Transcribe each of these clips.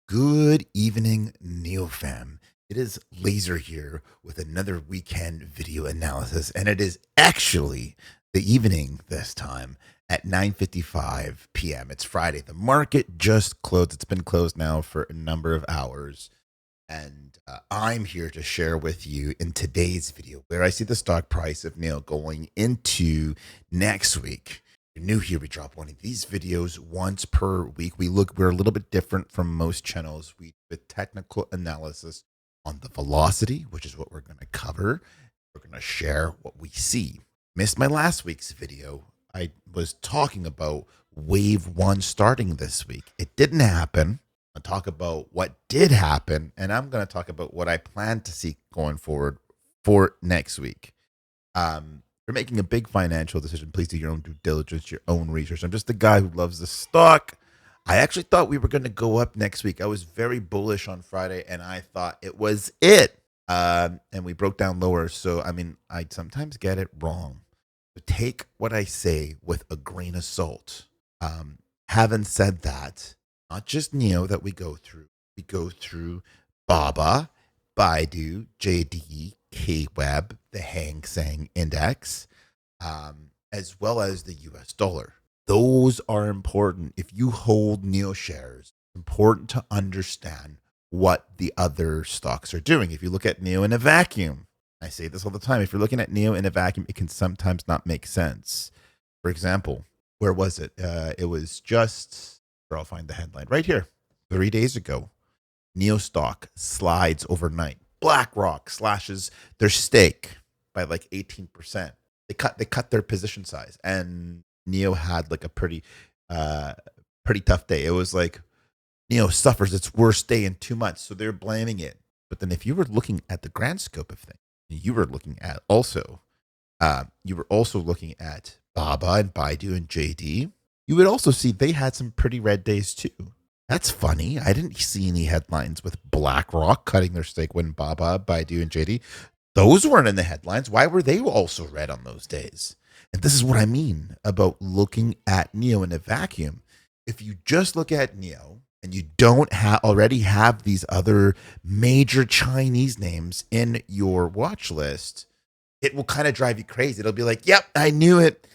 Good evening, NeoFam. It is Laser here with another weekend video analysis, and it is actually the evening this time at 9:55 p.m. It's Friday. The market just closed. It's been closed now for a number of hours, and I'm here to share with you in today's video where I see the stock price of NEO going into next week. If you're new here, we drop one of these videos once per week. We're a little bit different from most channels. We do a technical analysis on the velocity, which is what we're going to cover. We're going to share what we see. Missed my last week's video. I was talking about wave one starting this week. It didn't happen. I'll talk about what did happen, and I'm going to talk about what I plan to see going forward for next week. You're making a big financial decision. Please do your own due diligence, your own research. I'm just a guy who loves the stock. I actually thought we were going to go up next week. I was very bullish on Friday, and I thought it was it. And we broke down lower. So, I sometimes get it wrong. So take what I say with a grain of salt. Having said that, not just NEO that we go through BABA, BIDU, JD, KWEB, the Hang Seng Index, as well as the US dollar. Those are important. If you hold NEO shares, it's important to understand what the other stocks are doing. If you look at NEO in a vacuum, I say this all the time, if you're looking at NEO in a vacuum, it can sometimes not make sense. For example, where was it? It was just, I'll find the headline right here. 3 days ago, NEO stock slides overnight. BlackRock slashes their stake by like 18%. They cut their position size, and NEO had like a pretty tough day. It was like NEO suffers its worst day in 2 months, so they're blaming it. But then if you were looking at the grand scope of things, you were also looking at BABA and BIDU and JD. You would also see they had some pretty red days too. That's funny. I didn't see any headlines with BlackRock cutting their stake when BABA, BIDU, and JD. Those weren't in the headlines. Why were they also red on those days? And this is what I mean about looking at NEO in a vacuum. If you just look at NEO and you don't already have these other major Chinese names in your watch list, it will kind of drive you crazy. It'll be like, yep, I knew it.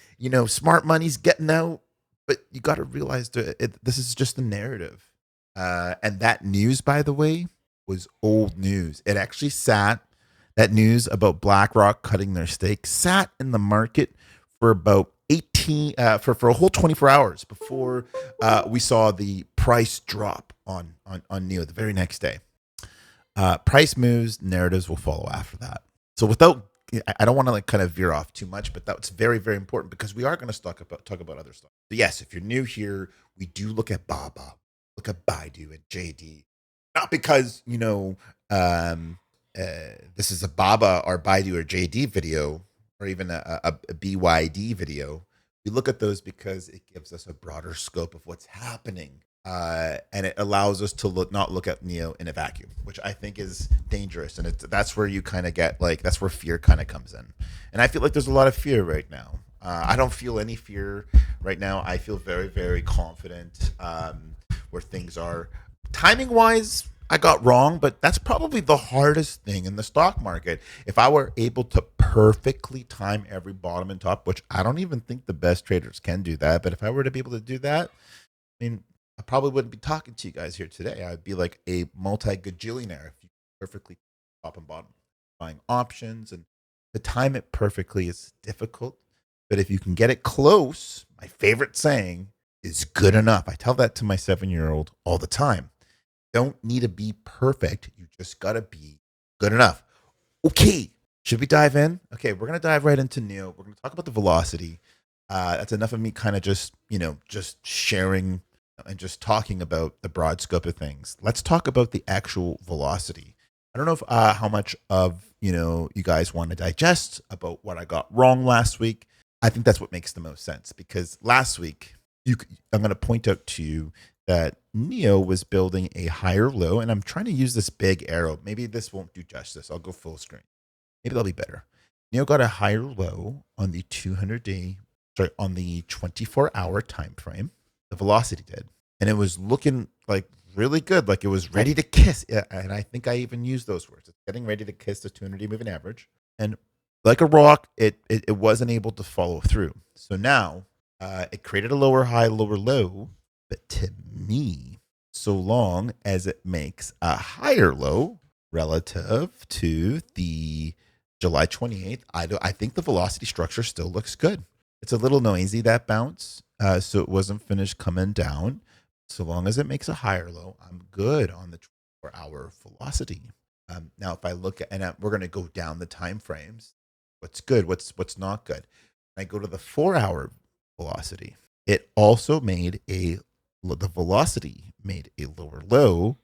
Smart money's getting out. But you got to realize this is just the narrative. And that news, by the way, was old news. It actually that news about BlackRock cutting their stake sat in the market for about 18, for a whole 24 hours before we saw the price drop on NEO the very next day. Price moves, narratives will follow after that. So I don't want to kind of veer off too much, but that's very, very important because we are going to talk about other stuff. So yes, if you're new here, we do look at BABA, look at BIDU and JD, not because this is a BABA or BIDU or JD video or even a BYD video. We look at those because it gives us a broader scope of what's happening. And it allows us to not look at NEO in a vacuum, which I think is dangerous. And that's where you kind of get that's where fear kind of comes in. And I feel like there's a lot of fear right now. I don't feel any fear right now. I feel very, very confident where things are. Timing wise, I got wrong, but that's probably the hardest thing in the stock market. If I were able to perfectly time every bottom and top, which I don't even think the best traders can do that, but if I were to be able to do that, I probably wouldn't be talking to you guys here today. I'd be like a multi-gajillionaire if you perfectly top and bottom buying options. And to time it perfectly is difficult. But if you can get it close, my favorite saying is good enough. I tell that to my 7-year-old all the time. Don't need to be perfect. You just got to be good enough. Okay. Should we dive in? Okay, we're going to dive right into NEO. We're going to talk about the velocity. That's enough of me kind of just sharing and just talking about the broad scope of things. Let's talk about the actual velocity. I don't know if how much of you guys want to digest about what I got wrong last week. I think that's what makes the most sense because last week I'm going to point out to you that NEO was building a higher low, and I'm trying to use this big arrow. Maybe this won't do justice. I'll go full screen. Maybe that'll be better. NEO got a higher low on the 24-hour time frame. The velocity did. And it was looking like really good. Like it was ready to kiss. Yeah, and I think I even used those words. It's getting ready to kiss the 200-day moving average. And like a rock, it wasn't able to follow through. So now it created a lower high, lower low. But to me, so long as it makes a higher low relative to the July 28th, I think the velocity structure still looks good. It's a little noisy, that bounce, so it wasn't finished coming down. So long as it makes a higher low, I'm good on the 24-hour velocity. Now, if I look at, and we're going to go down the time frames, what's good, what's not good. I go to the 4-hour velocity. It also made the velocity made a lower low,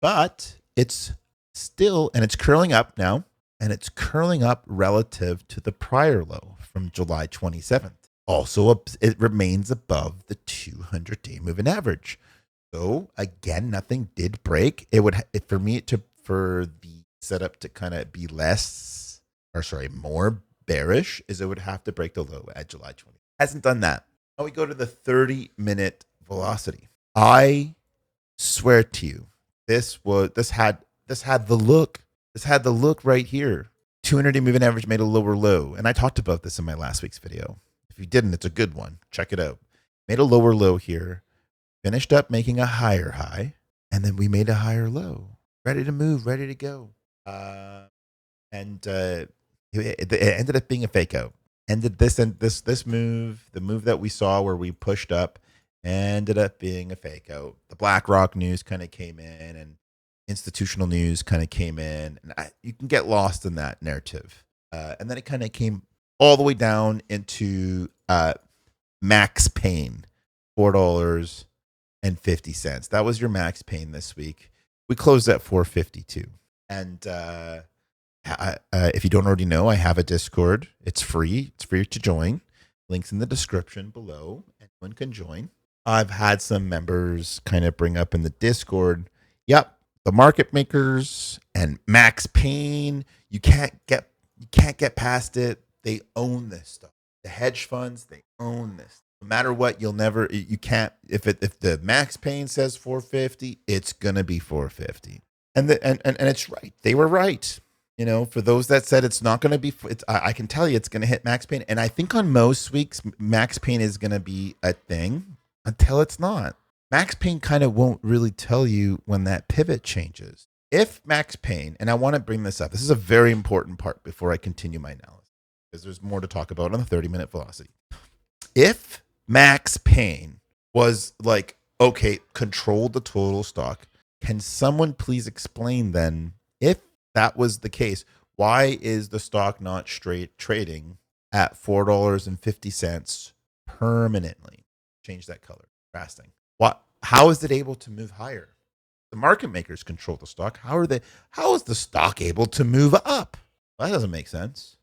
but it's still, and it's curling up now, and it's curling up relative to the prior low from July 27th. Also, it remains above the 200-day moving average. So again, nothing did break. It would, for me for the setup to kind of be more bearish, is it would have to break the low at July 20th. Hasn't done that. Now we go to the 30-minute velocity. I swear to you, this had the look. This had the look right here. 200-day moving average made a lower low. And I talked about this in my last week's video. If you didn't, it's a good one. Check it out. Made a lower low here. Finished up making a higher high. And then we made a higher low. Ready to move, ready to go. It ended up being a fake out. This move, the move that we saw where we pushed up, ended up being a fake out. The BlackRock news kind of came in, and institutional news kind of came in, and you can get lost in that narrative. And then it kind of came all the way down into max pain, $4.50. That was your max pain this week. We closed at 452. And if you don't already know, I have a Discord. It's free. It's free to join. Links in the description below. Anyone can join. I've had some members kind of bring up in the Discord, yep, the market makers and Max Payne, you can't get past it. They own this stuff. The hedge funds, they own this. No matter what, you can't, if the Max Payne says 450, it's gonna be 450. And it's right. They were right. You know, for those that said it's not going to be, I can tell you it's going to hit Max Payne. And I think on most weeks, Max Payne is going to be a thing until it's not. Max Payne kind of won't really tell you when that pivot changes. If Max Payne, and I want to bring this up, this is a very important part before I continue my analysis, because there's more to talk about on the 30-minute velocity. If Max Payne was like, okay, control the total stock, can someone please explain then, if that was the case, why is the stock not straight trading at $4.50 permanently? Change that color. Fasting. How is it able to move higher? The market makers control the stock. How is the stock able to move up? Well, that doesn't make sense.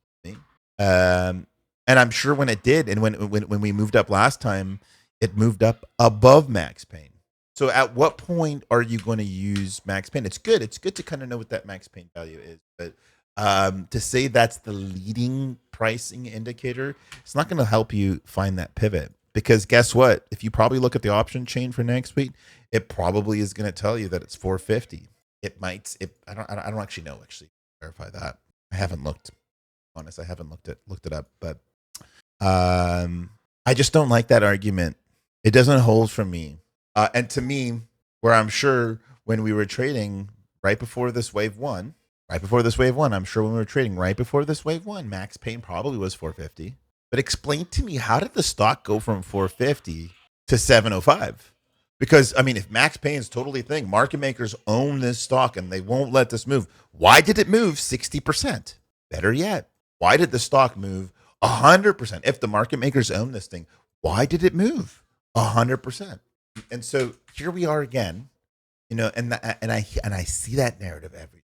And I'm sure when it did, and when we moved up last time, it moved up above Max Payne. So at what point are you going to use Max Payne? It's good. It's good to kind of know what that Max Payne value is. But to say that's the leading pricing indicator, it's not going to help you find that pivot. Because guess what? If you probably look at the option chain for next week, it probably is going to tell you that it's 450. It might. I don't actually know. Actually, verify that. I haven't looked. Honest, I haven't looked it up. But I just don't like that argument. It doesn't hold for me. And to me, where I'm sure when we were trading right before this wave one, I'm sure when we were trading right before this wave one, Max Payne probably was 450. But explain to me, how did the stock go from 450 to 705? Because, I mean, if Max Payne's totally a thing, market makers own this stock and they won't let this move. Why did it move 60%? Better yet, why did the stock move 100%? If the market makers own this thing, why did it move 100%? And so here we are again, you know, and I see that narrative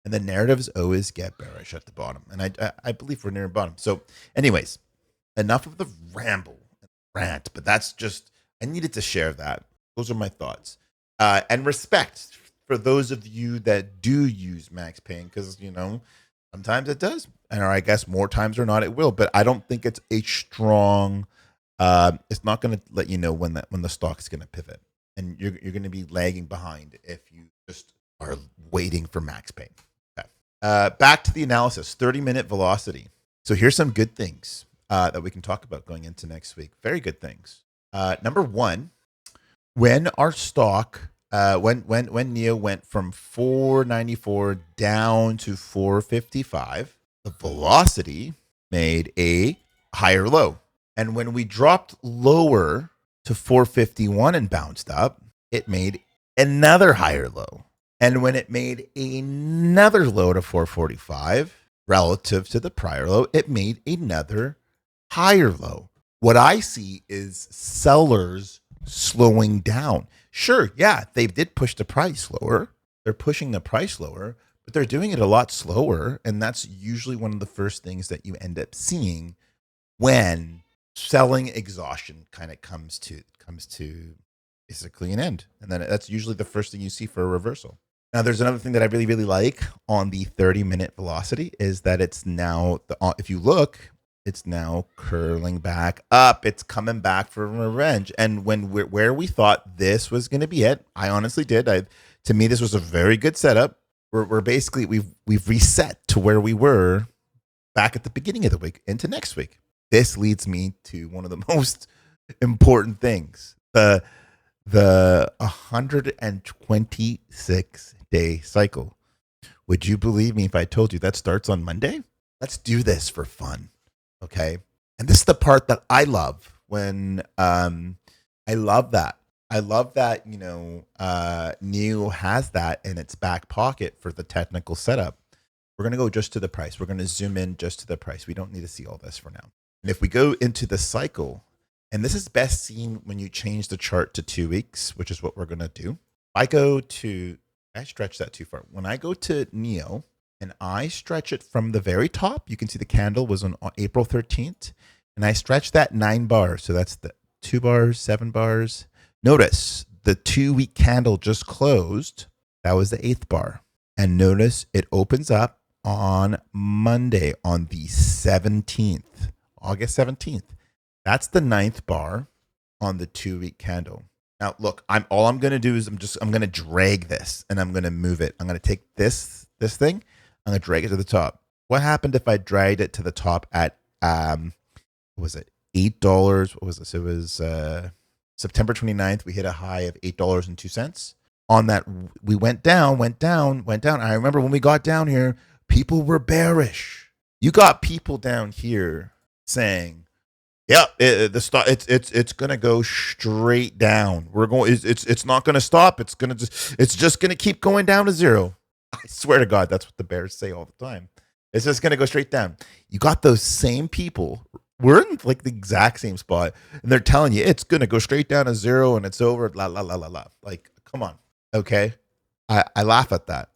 and the narratives always get bearish at the bottom. And I believe we're near the bottom. So anyways, enough of the ramble and rant, but that's just, I needed to share that. Those are my thoughts. And respect for those of you that do use Max Payne, because, you know, sometimes it does. And I guess more times or not, it will. But I don't think it's a strong, it's not going to let you know when the stock's going to pivot. and you're going to be lagging behind if you just are waiting for max pain. Okay. Back to the analysis, 30-minute velocity. So here's some good things that we can talk about going into next week. Very good things. Number one, when our stock, when NIO went from 494 down to 455, the velocity made a higher low. And when we dropped lower to 451 and bounced up, it made another higher low. And when it made another low to 445 relative to the prior low, it made another higher low. What I see is sellers slowing down. Sure, yeah, they did push the price lower. They're pushing the price lower, but they're doing it a lot slower. And that's usually one of the first things that you end up seeing when selling exhaustion kind of comes to basically an end. And then that's usually the first thing you see for a reversal. Now, there's another thing that I really, really like on the 30-minute velocity is that it's now, if you look, it's now curling back up. It's coming back for revenge. And where we thought this was going to be it, I honestly did. To me, this was a very good setup. We're basically, we've reset to where we were back at the beginning of the week into next week. This leads me to one of the most important things, the 126-day cycle. Would you believe me if I told you that starts on Monday? Let's do this for fun, okay? And this is the part that I love when I love that. I love that, NIO has that in its back pocket for the technical setup. We're going to go just to the price. We're going to zoom in just to the price. We don't need to see all this for now. And if we go into the cycle, and this is best seen when you change the chart to 2 weeks, which is what we're going to do. I stretch that too far. When I go to NIO and I stretch it from the very top, you can see the candle was on April 13th. And I stretch that 9 bars. So that's the 2 bars, 7 bars. Notice the 2-week candle just closed. That was the 8th bar. And notice it opens up on Monday on the 17th, August 17th. That's the 9th bar on the 2-week candle. Now, look, all I'm going to do is I'm going to drag this and I'm going to move it. I'm going to take this thing, I'm going to drag it to the top. What happened if I dragged it to the top at, what was it, $8? What was this? It was September 29th. We hit a high of $8.02. On that, we went down. I remember when we got down here, people were bearish. You got people down here saying, yeah, the stock it's gonna go straight down. It's not gonna stop. It's just gonna keep going down to zero. I swear to God, that's what the bears say all the time. It's just gonna go straight down. You got those same people. We're in like the exact same spot, and they're telling you it's gonna go straight down to zero and it's over. La la la la la. Like, come on, okay? I laugh at that.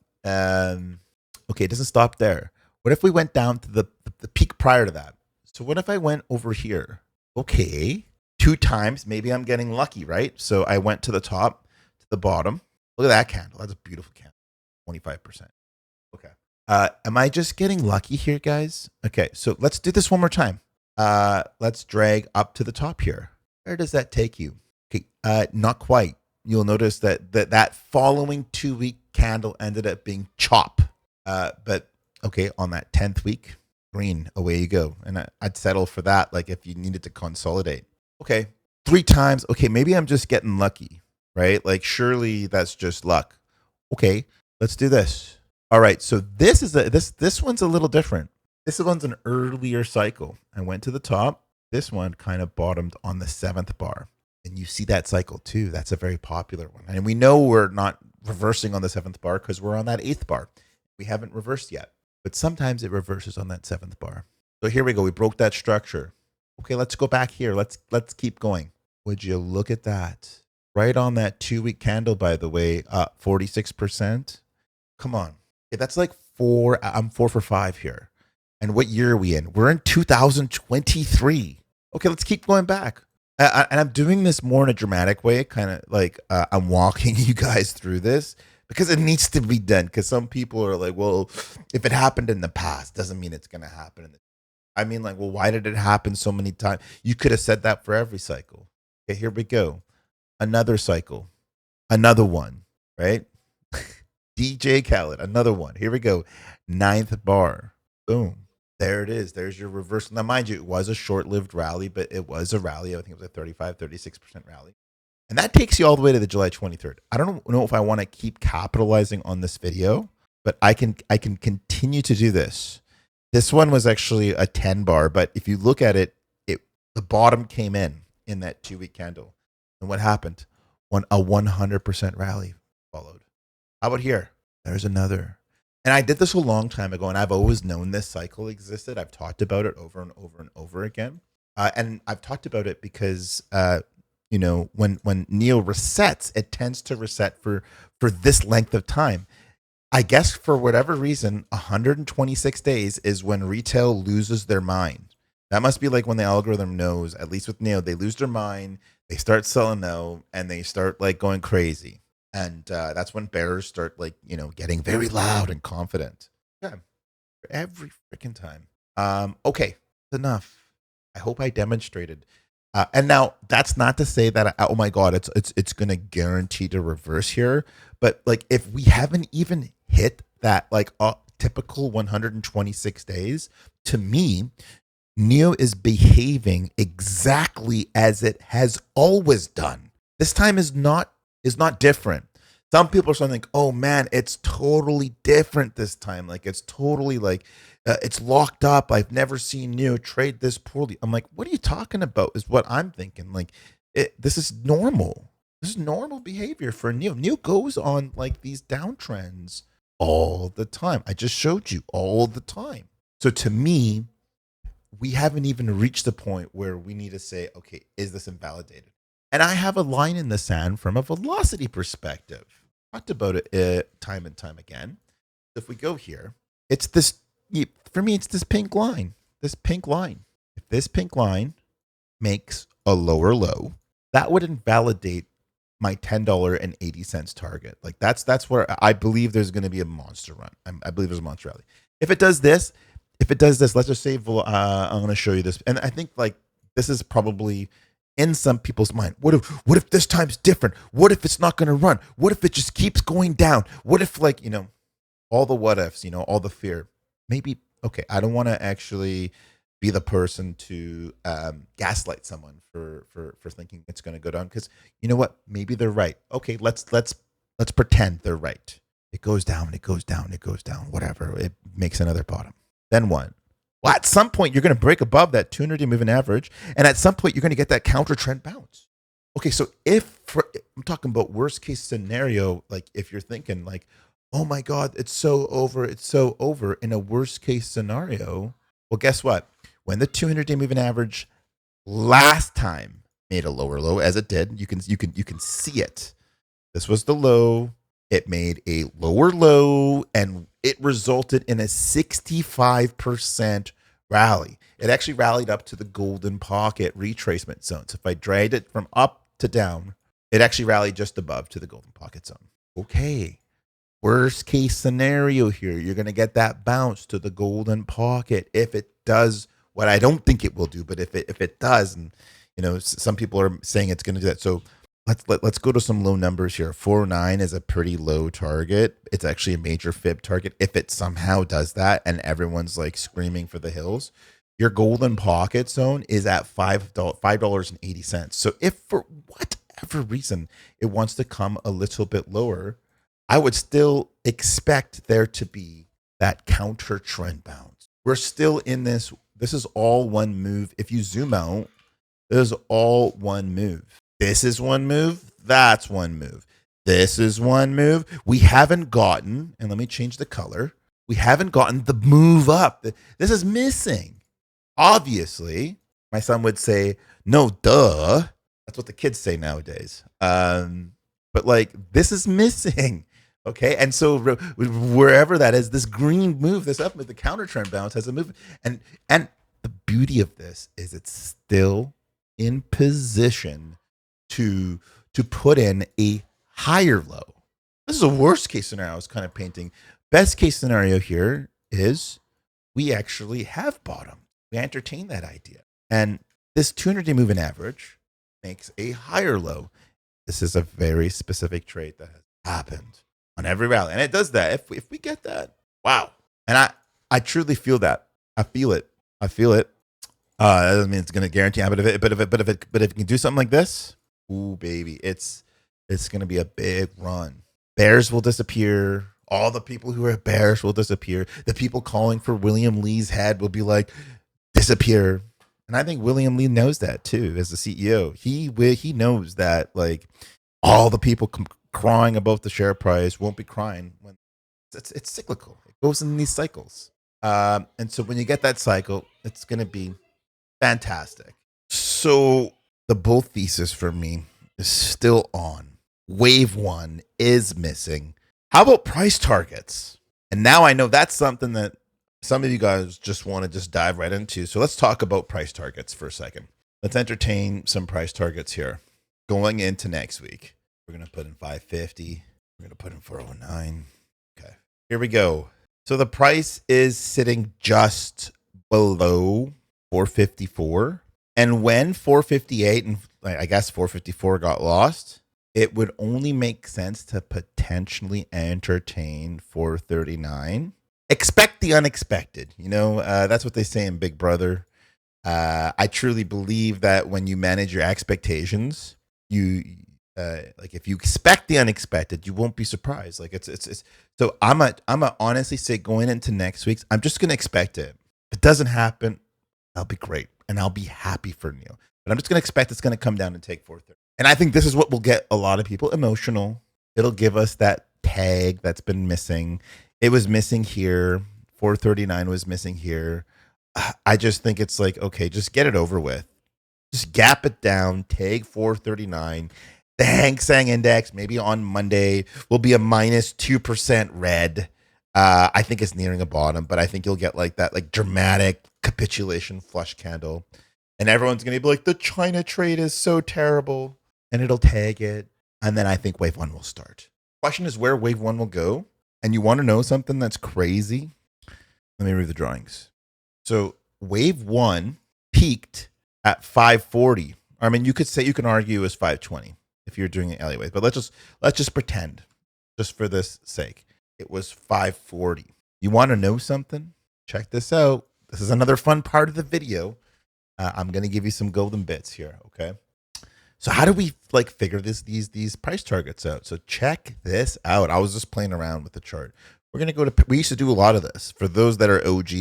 Okay, it doesn't stop there. What if we went down to the peak prior to that? So what if I went over here? Okay, 2 times, maybe I'm getting lucky, right? So I went to the top, to the bottom. Look at that candle. That's a beautiful candle, 25%. Okay. Am I just getting lucky here, guys? Okay, so let's do this one more time. Let's drag up to the top here. Where does that take you? Okay, not quite. You'll notice that following 2-week candle ended up being chop. But okay, on that 10th week, green, away you go. And I'd settle for that, like if you needed to consolidate. Okay, 3 times. Okay, maybe I'm just getting lucky, right? Like surely that's just luck. Okay, let's do this. All right, so this one's a little different. This one's an earlier cycle. I went to the top. This one kind of bottomed on the 7th bar. And you see that cycle too. That's a very popular one. And we know we're not reversing on the 7th bar because we're on that 8th bar. We haven't reversed yet. But sometimes it reverses on that 7th bar. So here we go. We broke that structure. Okay, let's go back here. Let's keep going. Would you look at that? Right on that 2-week candle, by the way, 46%. Come on. Okay, that's like 4. I'm 4 for 5 here. And what year are we in? We're in 2023. Okay, let's keep going back. And I'm doing this more in a dramatic way, kind of like I'm walking you guys through this. Because it needs to be done. Because some people are like, well, if it happened in the past, doesn't mean it's going to happen. I mean, like, well, why did it happen so many times? You could have said that for every cycle. Okay, here we go. Another cycle. Another one, right? DJ Khaled, another one. Here we go. Ninth bar. Boom. There it is. There's your reversal. Now, mind you, it was a short lived rally, but it was a rally. I think it was a 35, 36% rally. And that takes you all the way to the July 23rd. I don't know if I want to keep capitalizing on this video, but I can continue to do this. This one was actually a 10 bar, but if you look at it, the bottom came in that 2-week candle. And what happened? A 100% rally followed. How about here? There's another. And I did this a long time ago, and I've always known this cycle existed. I've talked about it over and over and over again. And I've talked about it because, when NIO resets, it tends to reset for this length of time. I guess for whatever reason, 126 days is when retail loses their mind. That must be like when the algorithm knows, at least with NIO, they lose their mind, they start selling out, and they start like going crazy. And that's when bears start getting very loud and confident. Yeah, every freaking time. Okay, that's enough. I hope I demonstrated. And now that's not to say that oh my god, it's gonna guarantee to reverse here. But like if we haven't even hit that typical 126 days, to me, NIO is behaving exactly as it has always done. This time is not different. Some people are saying, oh man, it's totally different this time. Like it's totally it's locked up. I've never seen NIO trade this poorly. I'm like, what are you talking about? Is what I'm thinking. Like this is normal. This is normal behavior for NIO. NIO goes on like these downtrends all the time. I just showed you all the time. So to me, we haven't even reached the point where we need to say, okay, is this invalidated? And I have a line in the sand from a velocity perspective. Talked about it time and time again. If we go here, it's this, for me, it's this pink line. This pink line. If this pink line makes a lower low, that would invalidate my $10.80 target. Like that's where I believe there's going to be a monster run. I believe there's a monster rally. If it does this, let's just say, I'm going to show you this. And I think this is probably in some people's mind. What if this time's different? What if it's not going to run? What if it just keeps going down? What if all the what ifs, all the fear, maybe, okay, I don't want to actually be the person to gaslight someone for thinking it's going to go down. Because you know what? Maybe they're right. Okay, let's pretend they're right. It goes down, it goes down, it goes down, whatever. It makes another bottom. Then what? Well, at some point, you're going to break above that 200-day moving average. And at some point, you're going to get that counter trend bounce. Okay, so I'm talking about worst case scenario, like if you're thinking oh my God, it's so over in a worst case scenario. Well, guess what? When the 200-day moving average last time made a lower low, as it did, you can see it. This was the low. It made a lower low, and it resulted in a 65% rally. It actually rallied up to the golden pocket retracement zone. So if I dragged it from up to down, it actually rallied just above to the golden pocket zone. Okay. Worst case scenario here, you're going to get that bounce to the golden pocket. If it does what I don't think it will do, but if it does, and some people are saying it's going to do that. So let's go to some low numbers here. 409 is a pretty low target. It's actually a major fib target. If it somehow does that and everyone's screaming for the hills, your golden pocket zone is at $5.80. So if for whatever reason it wants to come a little bit lower, I would still expect there to be that counter trend bounce. We're still in this. This is all one move. If you zoom out, this is all one move. This is one move. That's one move. This is one move. We haven't gotten, and let me change the color. We haven't gotten the move up. This is missing. Obviously, my son would say, no, duh. That's what the kids say nowadays. But this is missing. Okay. And so wherever that is, this green move, this up with the counter trend bounce has a move. And the beauty of this is it's still in position to put in a higher low. This is a worst case scenario I was kind of painting. Best case scenario here is we actually have bottomed. We entertain that idea. And this 200-day moving average makes a higher low. This is a very specific trade that has happened on every rally. And it does that. If we get that, wow. And I truly feel that. I feel it. I feel it. That doesn't mean it's going to guarantee. But if it can do something like this, ooh, baby, it's going to be a big run. Bears will disappear. All the people who are bears will disappear. The people calling for William Lee's head will be like, disappear. And I think William Lee knows that too, as the CEO. He knows that like all the people crying about the share price won't be crying when it's cyclical. It goes in these cycles. And so when you get that cycle, it's going to be fantastic. So the bull thesis for me is still on. Wave one is missing. How about price targets? And now I know that's something that some of you guys just want to just dive right into. So let's talk about price targets for a second. Let's entertain some price targets here. Going into next week, we're going to put in 550. We're going to put in 409. Okay, here we go. So the price is sitting just below 454. And when 458 and I guess 454 got lost, it would only make sense to potentially entertain 439. Expect the unexpected. That's what they say in Big Brother. I truly believe that when you manage your expectations, if you expect the unexpected, you won't be surprised. Like it's. So I'm a honestly say going into next week's, I'm just gonna expect it. If it doesn't happen, that'll be great, and I'll be happy for Neil. But I'm just gonna expect it's gonna come down and take 430. And I think this is what will get a lot of people emotional. It'll give us that tag that's been missing. It was missing here. 439 was missing here. I just think it's like, okay, just get it over with. Just gap it down, tag 439. The Hang Seng Index, maybe on Monday, will be a minus 2% red. I think it's nearing a bottom, but I think you'll get like that like dramatic capitulation flush candle. And everyone's going to be like, the China trade is so terrible. And it'll tag it. And then I think wave one will start. Question is where wave one will go. And you want to know something that's crazy? Let me read the drawings. So wave one peaked at 540. I mean, you can argue as 520 if you're doing it anyway. But let's just pretend, just for this sake, it was 540. You want to know something? Check this out. This is another fun part of the video. I'm going to give you some golden bits here, okay? So how do we like figure these price targets out? So check this out. I was just playing around with the chart. We're going to we used to do a lot of this. For those that are OG,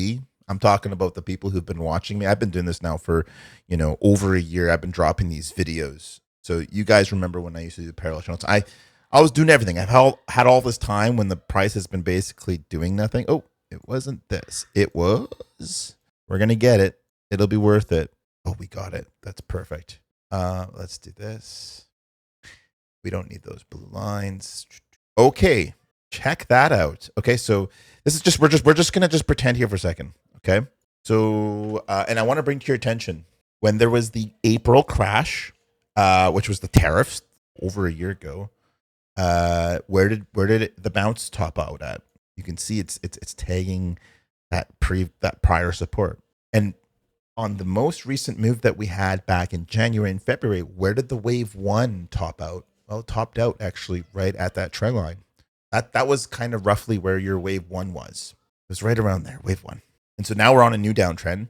I'm talking about the people who've been watching me. I've been doing this now for, over a year. I've been dropping these videos. So you guys remember when I used to do the parallel channels. I was doing everything. I've had all this time when the price has been basically doing nothing. Oh, it wasn't this. It was. We're going to get it. It'll be worth it. Oh, we got it. That's perfect. Let's do this. We don't need those blue lines. Okay, check that out. Okay, so this is just we're just gonna just pretend here for a second. Okay, so and I want to bring to your attention when there was the April crash, which was the tariffs over a year ago. Where did the bounce top out at? You can see it's tagging that prior support. And on the most recent move that we had back in January and February, where did the wave one top out? Well, it topped out actually right at that trend line. That was kind of roughly where your wave one was. It was right around there, wave one. And so now we're on a new downtrend.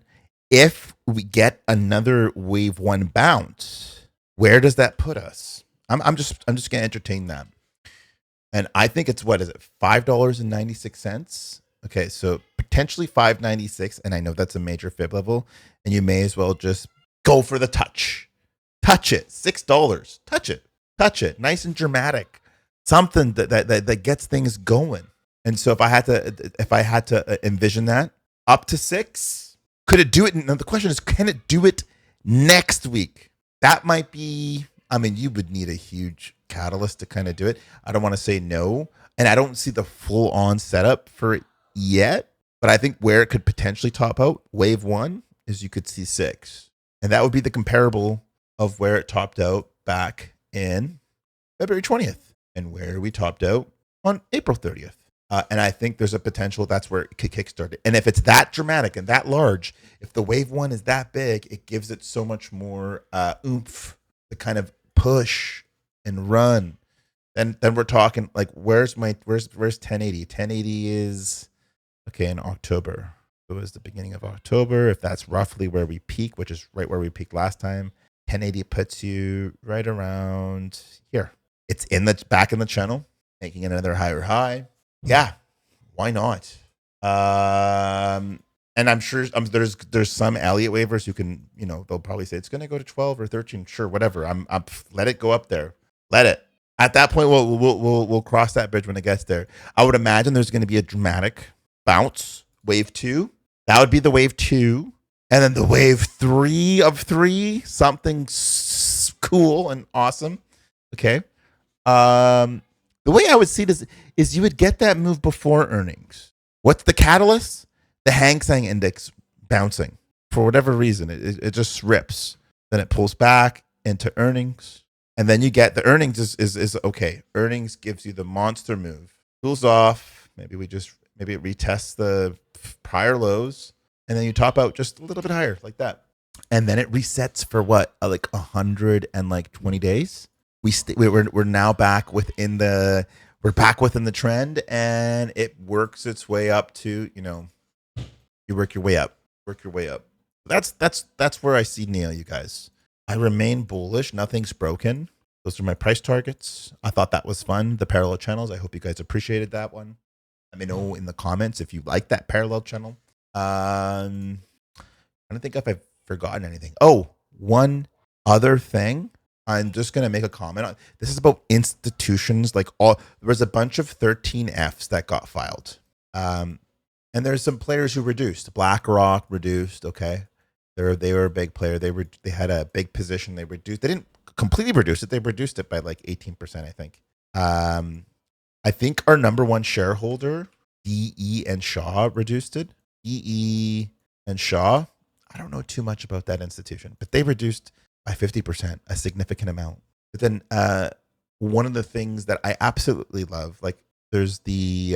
If we get another wave one bounce, where does that put us? I'm just going to entertain that. And I think it's, what is it, $5.96? Okay, so potentially $5.96, and I know that's a major fib level, and you may as well just go for the touch. Touch it, $6. Touch it, nice and dramatic. Something that gets things going. And so if I had to envision that up to $6, could it do it? Now the question is, can it do it next week? That might be. I mean, you would need a huge catalyst to kind of do it. I don't want to say no, and I don't see the full on setup for it yet. But I think where it could potentially top out, wave one, is you could see $6, and that would be the comparable of where it topped out back in February 20th, and where we topped out on April 30th. And I think there's a potential that's where it could kickstart it. And if it's that dramatic and that large, if the wave one is that big, it gives it so much more oomph to kind of push and run. Then we're talking like where's 1080? 1080 is okay in October. It was the beginning of October. If that's roughly where we peak, which is right where we peaked last time, 1080 puts you right around here. It's in the back in the channel, making another higher high. Yeah, why not? And I'm sure there's some Elliott waivers who can, they'll probably say it's going to go to 12 or 13. Sure, whatever. I'm let it go up there. Let it. At that point, we'll cross that bridge when it gets there. I would imagine there's going to be a dramatic bounce. Wave 2. That would be the wave 2. And then the wave 3 of 3, something cool and awesome. Okay. The way I would see this is you would get that move before earnings. What's the catalyst? The Hang Seng Index bouncing. For whatever reason, it just rips. Then it pulls back into earnings. And then you get the earnings is okay. Earnings gives you the monster move. Cools off. Maybe it retests the prior lows. And then you top out just a little bit higher like that. And then it resets for what? Like 120 days. We're now back within the trend, and it works its way up to, you work your way up. That's where I see NIO, you guys. I remain bullish. Nothing's broken. Those are my price targets. I thought that was fun. The parallel channels. I hope you guys appreciated that one. Let me know in the comments if you like that parallel channel. I don't think if I've forgotten anything. Oh, one other thing. I'm just going to make a comment on. This is about institutions. There was a bunch of 13Fs that got filed. And there's some players who reduced. BlackRock reduced. Okay. They were a big player. They had a big position. They reduced. They didn't completely reduce it. They reduced it by like 18%, I think. I think our number one shareholder, DE and Shaw, reduced it. DE and Shaw. I don't know too much about that institution, but they reduced by 50%, a significant amount. But then one of the things that I absolutely love, like there's the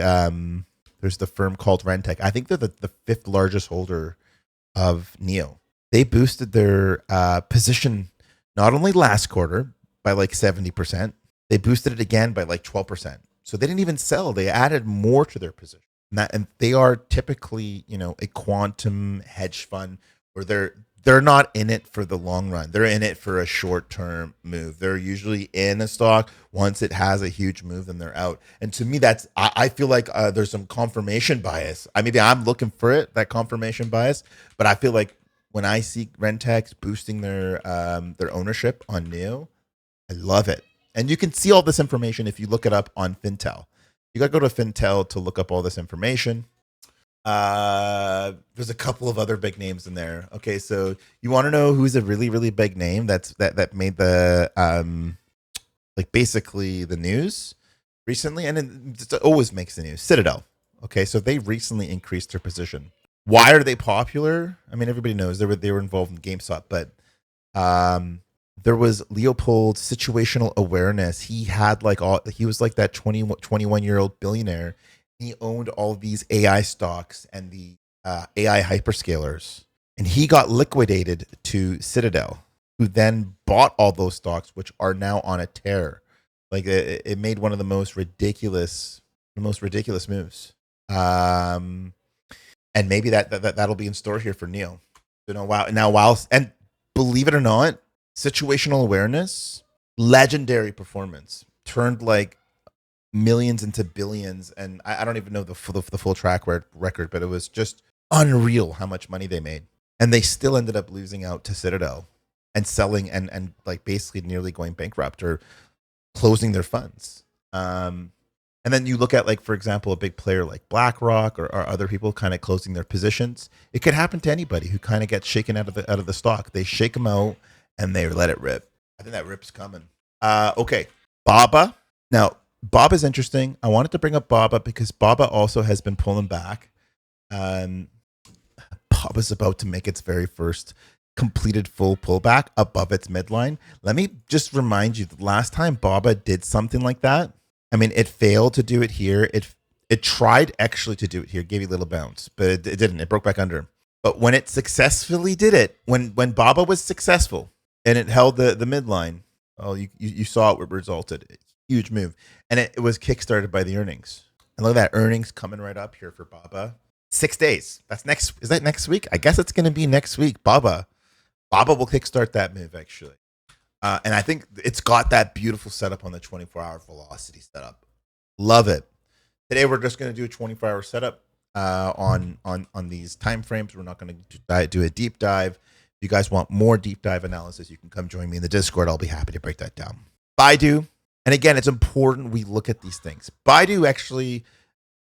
firm called Rentec. I think they're the 5th largest holder of NIO. They boosted their position not only last quarter by like 70%, they boosted it again by like 12%. So they didn't even sell. They added more to their position. And they are typically, a quantum hedge fund where they're not in it for the long run. They're in it for a short-term move. They're usually in a stock. Once it has a huge move, then they're out. And to me, I feel like there's some confirmation bias. Maybe I'm looking for it, that confirmation bias. But I feel like when I see Rentex boosting their ownership on NIO, I love it. And you can see all this information if you look it up on Fintel. You got to go to Fintel to look up all this information. There's a couple of other big names in there. Okay, so you want to know who's a really, really big name that made the basically the news recently, and it always makes the news. Citadel. Okay, so they recently increased their position. Why are they popular? I mean, everybody knows they were involved in GameStop, but there was Leopold's situational awareness. He had he was like that 21-year-old billionaire. He owned all these AI stocks and the AI hyperscalers, and he got liquidated to Citadel, who then bought all those stocks, which are now on a tear. Like it made one of the most ridiculous moves. And maybe that'll be in store here for NIO. And believe it or not, situational awareness, legendary performance, turned like millions into billions, and I don't even know the full track record, but it was just unreal how much money they made, and they still ended up losing out to Citadel and selling and like basically nearly going bankrupt or closing their funds. And then you look at, like, for example, a big player like BlackRock or other people kind of closing their positions. It could happen to anybody who kind of gets shaken out of the stock. They shake them out and they let it rip. I think that rip's coming. Okay, BABA. Now, BABA is interesting. I wanted to bring up BABA because BABA also has been pulling back. BABA's about to make its very first completed full pullback above its midline. Let me just remind you, the last time BABA did something like that, I mean, it failed to do it here. It tried actually to do it here, gave you a little bounce, but it didn't. It broke back under. But when it successfully did it, when BABA was successful and it held the midline, Oh, you saw it resulted. Huge move. And it was kickstarted by the earnings. And look at that earnings coming right up here for Baba. 6 days. That's next. Is that next week? I guess it's going to be next week. Baba will kickstart that move actually. And I think it's got that beautiful setup on the 24-hour velocity setup. Love it. Today we're just going to do a 24-hour setup on these time frames. We're not going to do a deep dive. If you guys want more deep dive analysis, you can come join me in the Discord. I'll be happy to break that down. BIDU, and again, it's important we look at these things. BIDU actually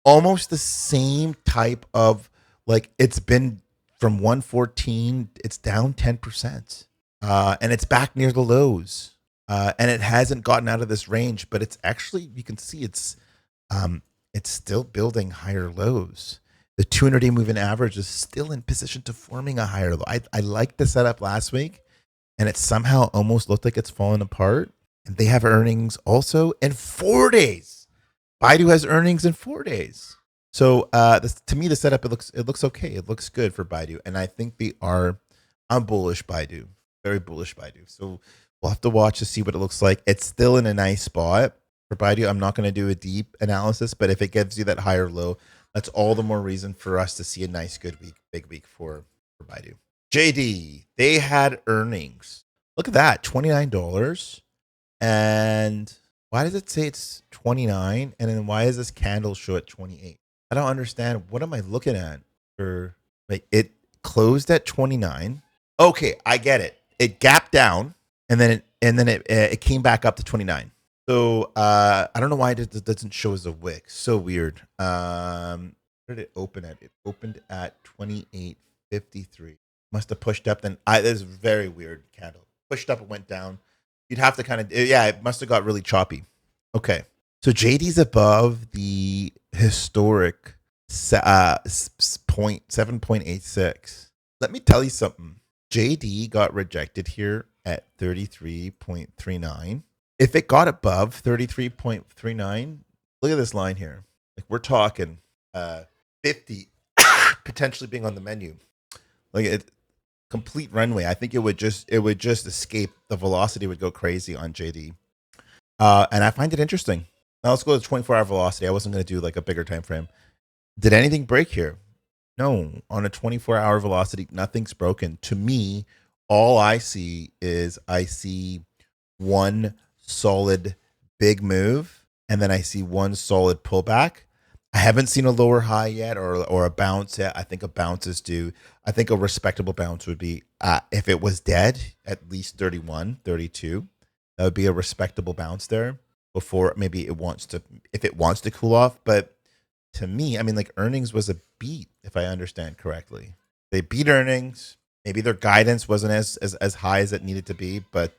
almost the same type of, like, it's been from 114, it's down 10%. And it's back near the lows. And it hasn't gotten out of this range, but it's actually, you can see it's still building higher lows. The 200-day moving average is still in position to forming a higher low. I liked the setup last week, and it somehow almost looked like it's fallen apart. And they have earnings also in 4 days. BIDU has earnings in 4 days. So to me, the setup, it looks okay. It looks good for BIDU. And I think I'm bullish BIDU. Very bullish BIDU. So we'll have to watch to see what it looks like. It's still in a nice spot for BIDU. I'm not going to do a deep analysis, but if it gives you that higher low, that's all the more reason for us to see a nice, good week, big week for BIDU. JD, they had earnings. Look at that, $29. And why does it say it's 29? And then why does this candle show at 28? I don't understand. What am I looking at? It closed at 29. Okay, I get it. It gapped down, and then it came back up to 29. So I don't know why it doesn't show as a wick. So weird. Where did it open at? It opened at 28.53. Must have pushed up. Then this is a very weird candle. Pushed up, it went down. You'd have to kind of, it must have got really choppy. Okay, so JD's above the historic 7.86. Let me tell you something. JD got rejected here at 33.39. If it got above 33.39, look at this line here. Like, we're talking 50 potentially being on the menu. Like, it complete runway. I think it would just escape. The velocity would go crazy on JD. And I find it interesting. Now let's go to 24-hour velocity. I wasn't going to do like a bigger time frame. Did anything break here? No. On a 24-hour velocity, nothing's broken. To me, all I see is one solid big move, and then I see one solid pullback. I haven't seen a lower high yet or a bounce yet. I think a bounce is due. I think a respectable bounce would be, if it was dead, at least 31, 32. That would be a respectable bounce there before maybe if it wants to cool off. But to me, I mean, like, earnings was a beat, if I understand correctly. They beat earnings. Maybe their guidance wasn't as high as it needed to be, but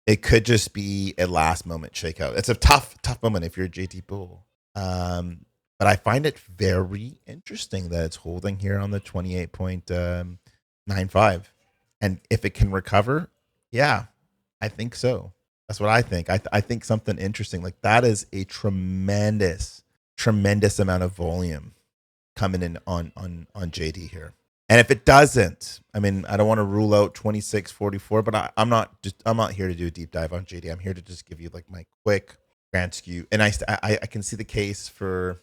it could just be a last moment shakeout. It's a tough moment if you're a JT bull. But I find it very interesting that it's holding here on the 28.95. And if it can recover, yeah, I think so. That's what I think. I think something interesting. Like, that is a tremendous amount of volume coming in on JD here. And if it doesn't, I mean, I don't want to rule out 26.44, but I'm not here to do a deep dive on JD. I'm here to just give you like my quick grand skew. And I can see the case for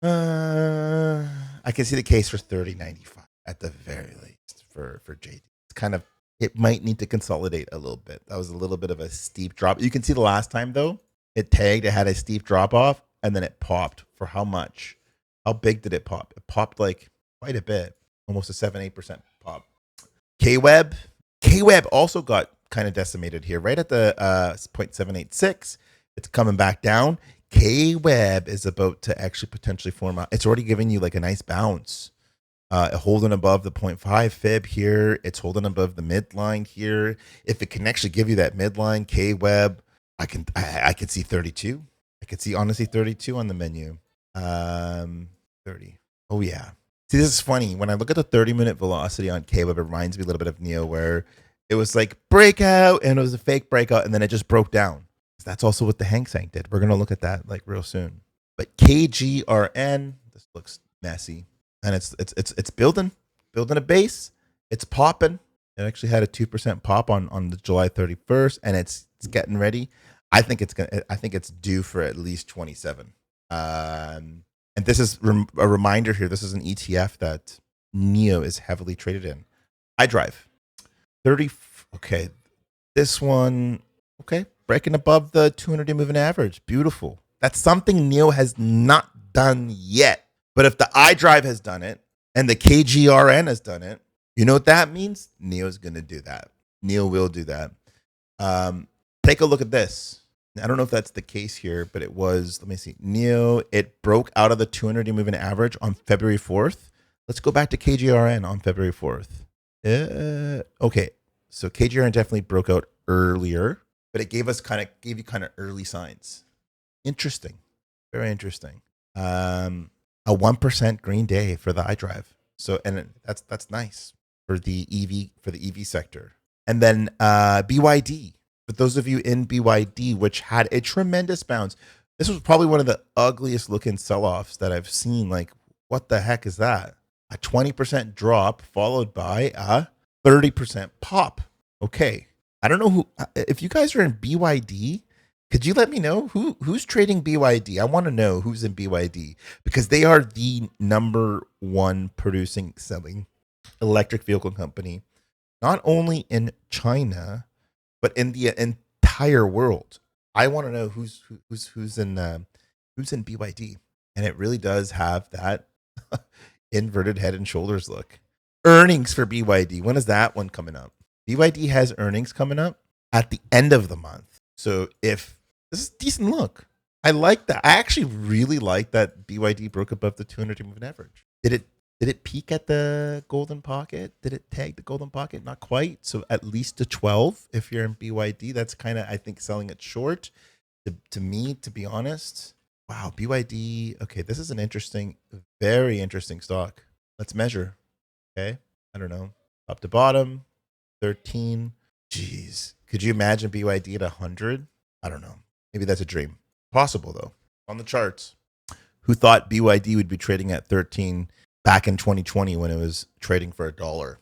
30.95 at the very least for JD. It's kind of, it might need to consolidate a little bit. That was a little bit of a steep drop. You can see the last time though, it had a steep drop off, and then it popped for how much? How big did it pop? It popped like quite a bit, almost a 7-8% pop. KWEB also got kind of decimated here, right at the 0.786. It's coming back down. KWEB is about to actually potentially form out. It's already giving you like a nice bounce. Holding above the 0.5 fib here. It's holding above the midline here. If it can actually give you that midline, KWEB, I can see 32. I could see honestly 32 on the menu. 30. Oh yeah. See, this is funny. When I look at the 30-minute velocity on KWEB, it reminds me a little bit of NIO, where it was like breakout and it was a fake breakout and then it just broke down. That's also what the Hang Seng did. We're going to look at that like real soon. But KGRN, this looks messy. And it's building a base. It's popping. It actually had a 2% pop on the July 31st, and it's getting ready. I think it's due for at least 27. And this is a reminder here. This is an ETF that NIO is heavily traded in. iDrive 30. Okay, this one. Okay, breaking above the 200-day moving average. Beautiful. That's something NIO has not done yet. But if the iDrive has done it and the KGRN has done it, you know what that means? NIO is going to do that. NIO will do that. Take a look at this. I don't know if that's the case here, but it was, let me see. NIO, it broke out of the 200-day moving average on February 4th. Let's go back to KGRN on February 4th. Okay, so KGRN definitely broke out earlier, but it gave you kind of early signs. Interesting. Very interesting. A 1% green day for the iDrive. So, and that's nice for the EV sector. And then BYD. For those of you in BYD, which had a tremendous bounce, this was probably one of the ugliest looking sell-offs that I've seen. Like, what the heck is that? A 20% drop followed by a 30% pop. Okay. I don't know if you guys are in BYD, could you let me know who's trading BYD? I want to know who's in BYD because they are the number one selling electric vehicle company, not only in China, but in the entire world. I want to know who's in BYD, and it really does have that inverted head and shoulders look. Earnings for BYD. When is that one coming up? BYD has earnings coming up at the end of the month. So if this is a decent look, I like that. I actually really like that BYD broke above the 200-day moving average. Did it peak at the golden pocket? Did it tag the golden pocket? Not quite. So at least a 12 if you're in BYD. That's kind of, I think, selling it short to me, to be honest. Wow, BYD. Okay, this is an interesting, very interesting stock. Let's measure. Okay, I don't know. Top to bottom, 13. Jeez. Could you imagine BYD at 100? I don't know. Maybe that's a dream. Possible, though. On the charts. Who thought BYD would be trading at 13 back in 2020 when it was trading for $1,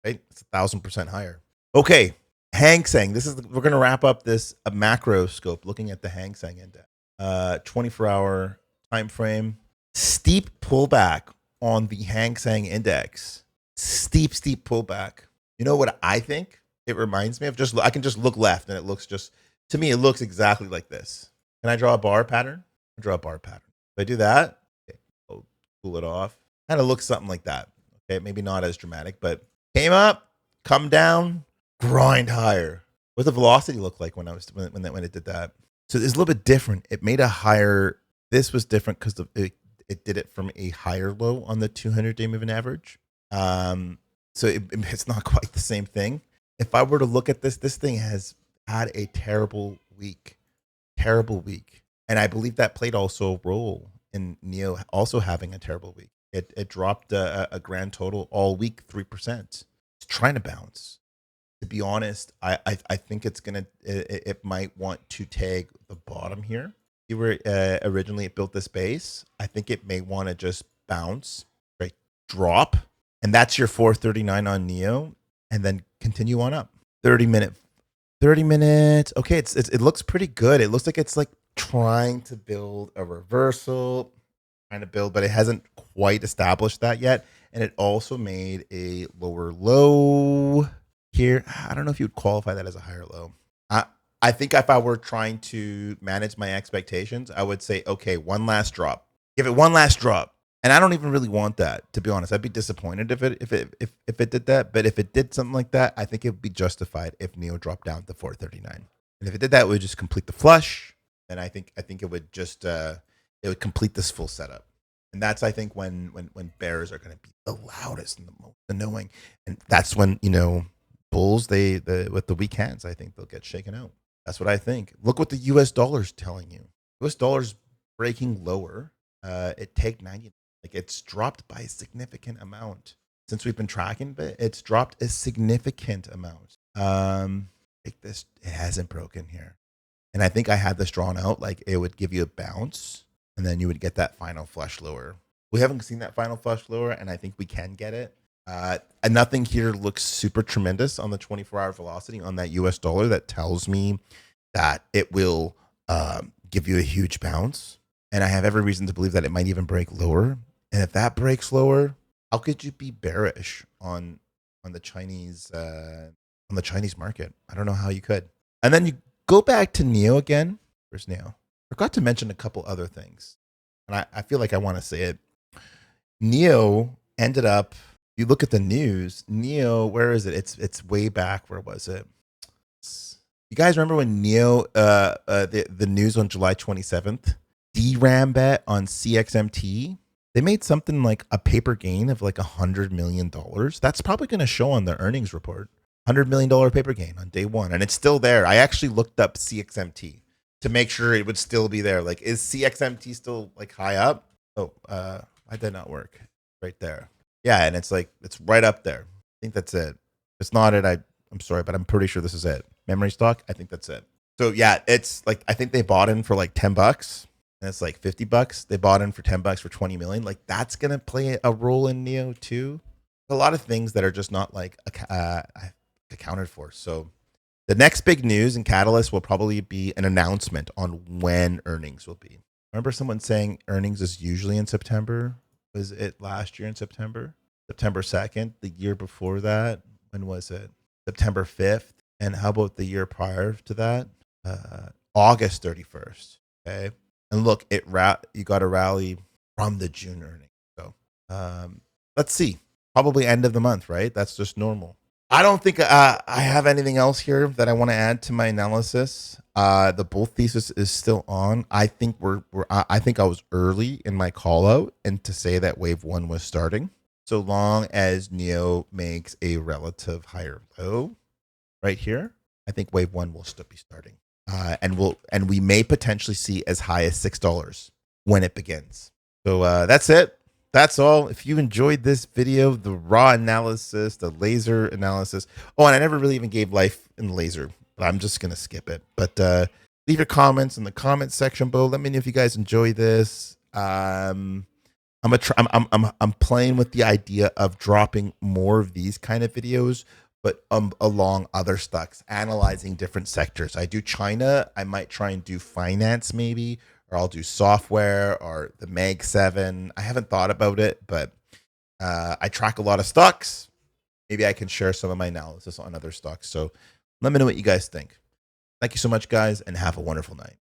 right? It's 1,000% higher. Okay, Hang Seng. We're going to wrap up this macro scope looking at the Hang Seng Index. 24-hour time frame. Steep pullback on the Hang Seng Index. Steep pullback. You know what I think? It reminds me of I can just look left and it looks to me, it looks exactly like this. Can I draw a bar pattern? I'll draw a bar pattern. If I do that, okay, I'll cool it off. Kind of looks something like that. Okay, maybe not as dramatic, but came up, come down, grind higher. What's the velocity look like when it did that? So it's a little bit different. It made a higher. This was different because it did it from a higher low on the 200-day moving average. So it's not quite the same thing. If I were to look at this thing has had a terrible week, and I believe that played also a role in NIO also having a terrible week. It dropped a grand total all week 3%. It's trying to bounce. To be honest, I think it might want to tag the bottom here. You were originally it built this base. I think it may want to just bounce, right? Drop, and that's your 439 on NIO, and then continue on up. 30 minutes. Okay, it looks pretty good. It looks like it's like trying to build a reversal, but it hasn't quite established that yet. And it also made a lower low here. I don't know if you would qualify that as a higher low. I think if I were trying to manage my expectations, I would say, okay, one last drop. Give it one last drop. And I don't even really want that, to be honest. I'd be disappointed if it did that. But if it did something like that, I think it would be justified if NIO dropped down to 439. And if it did that, it would just complete the flush. And I think it would just it would complete this full setup. And that's, I think, when bears are going to be the loudest and the most annoying. And that's when, bulls, with the weak hands, I think they'll get shaken out. That's what I think. Look what the US dollar's telling you. US dollar's breaking lower. It tagged 90. Like, it's dropped by a significant amount. Since we've been tracking, but it's dropped a significant amount. Like this, it hasn't broken here. And I think I had this drawn out, like it would give you a bounce, and then you would get that final flush lower. We haven't seen that final flush lower, and I think we can get it. Nothing here looks super tremendous on the 24-hour velocity on that US dollar. That tells me that it will give you a huge bounce. And I have every reason to believe that it might even break lower. And if that breaks lower, how could you be bearish on the Chinese market? I don't know how you could. And then you go back to NIO again. Where's NIO? Forgot to mention a couple other things. And I feel like I want to say it. NIO ended up, you look at the news, NIO, where is it? It's way back. Where was it? You guys remember when NIO, the news on July 27th, DRAM bet on CXMT, they made something like a paper gain of like $100 million. That's probably going to show on the earnings report. $100 million paper gain on day one. And it's still there. I actually looked up CXMT to make sure it would still be there. Like, is CXMT still like high up? Oh, I did not work right there. Yeah. And it's like, it's right up there. I think that's it. If it's not it, I'm sorry, but I'm pretty sure this is it. Memory stock. I think that's it. So yeah, it's like, I think they bought in for like $10 and it's like $50. They bought in for $10 for 20 million. Like, that's going to play a role in NIO too. A lot of things that are just not like accounted for. So the next big news and catalyst will probably be an announcement on when earnings will be. Remember someone saying earnings is usually in September? Was it last year in September? September 2nd? The year before that? When was it? September 5th? And how about the year prior to that? August 31st. Okay. And look, you got a rally from the June earnings. So let's see. Probably end of the month, right? That's just normal. I don't think I have anything else here that I want to add to my analysis. The bull thesis is still on. I think I think I was early in my call out and to say that wave one was starting. So long as NIO makes a relative higher low right here, I think wave one will still be starting. And we may potentially see as high as $6 when it begins. So that's it. That's all. If you enjoyed this video, the raw analysis, the laser analysis. Oh, and I never really even gave life in laser, but I'm just going to skip it. But leave your comments in the comment section below. Let me know if you guys enjoy this. I'm playing with the idea of dropping more of these kind of videos, but along other stocks, analyzing different sectors. I do China. I might try and do finance maybe, or I'll do software or the Mag 7. I haven't thought about it, but I track a lot of stocks. Maybe I can share some of my analysis on other stocks. So let me know what you guys think. Thank you so much, guys, and have a wonderful night.